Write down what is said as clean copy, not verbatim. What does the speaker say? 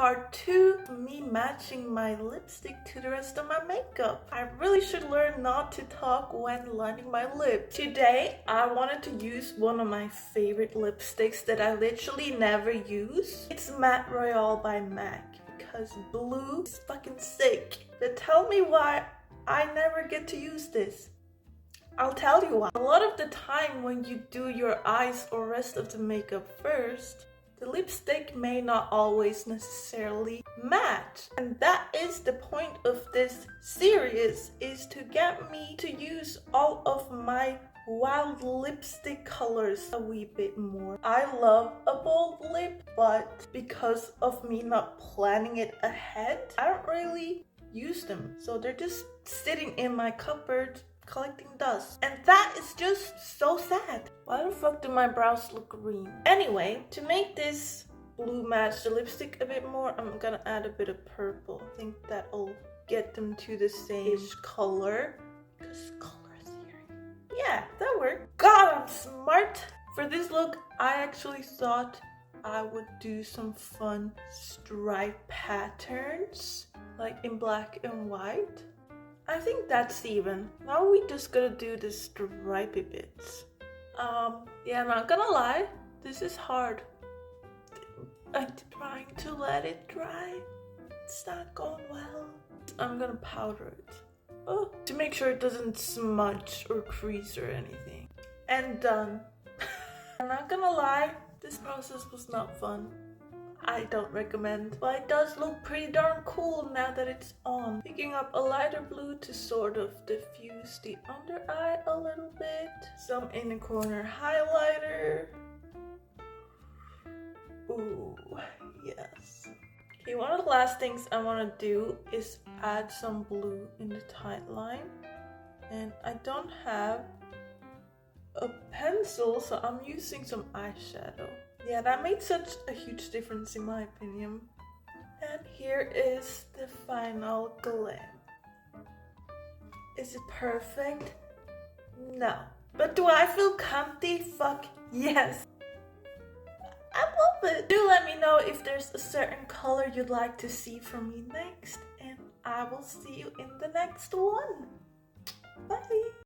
part 2, me matching my lipstick to the rest of my makeup. I really should learn not to talk when lining my lip. Today, I wanted to use one of my favorite lipsticks that I literally never use. It's Matte Royale by MAC because blue is fucking sick. But tell me why I never get to use this. I'll tell you why. A lot of the time when you do your eyes or rest of the makeup first, the lipstick may not always necessarily match. And that is the point of this series, is to get me to use all of my wild lipstick colors a wee bit more. I love a bold lip, but because of me not planning it ahead, I don't really use them. So they're just sitting in my cupboard collecting dust, and that is just so sad. Why the fuck do my brows look green? Anyway, to make this blue match the lipstick a bit more, I'm gonna add a bit of purple. I think that'll get them to the same-ish color, because color theory. Yeah, that worked. God, I'm smart. For this look, I actually thought I would do some fun stripe patterns, like in black and white. I think that's even. Now we just gotta do the stripy bits. Yeah, not gonna lie, this is hard. I'm trying to let it dry. It's not going well. I'm gonna powder it. To make sure it doesn't smudge or crease or anything. And done. I'm not gonna lie, this process was not fun. I don't recommend, but it does look pretty darn cool now that it's on. Picking up a lighter blue to sort of diffuse the under eye a little bit. Some inner corner highlighter. Ooh, yes. Okay, one of the last things I want to do is add some blue in the tight line. And I don't have a pencil, so I'm using some eyeshadow. Yeah, that made such a huge difference in my opinion. And here is the final glam. Is it perfect? No. But do I feel comfy? Fuck yes. I love it. Do let me know if there's a certain color you'd like to see from me next. And I will see you in the next one. Bye.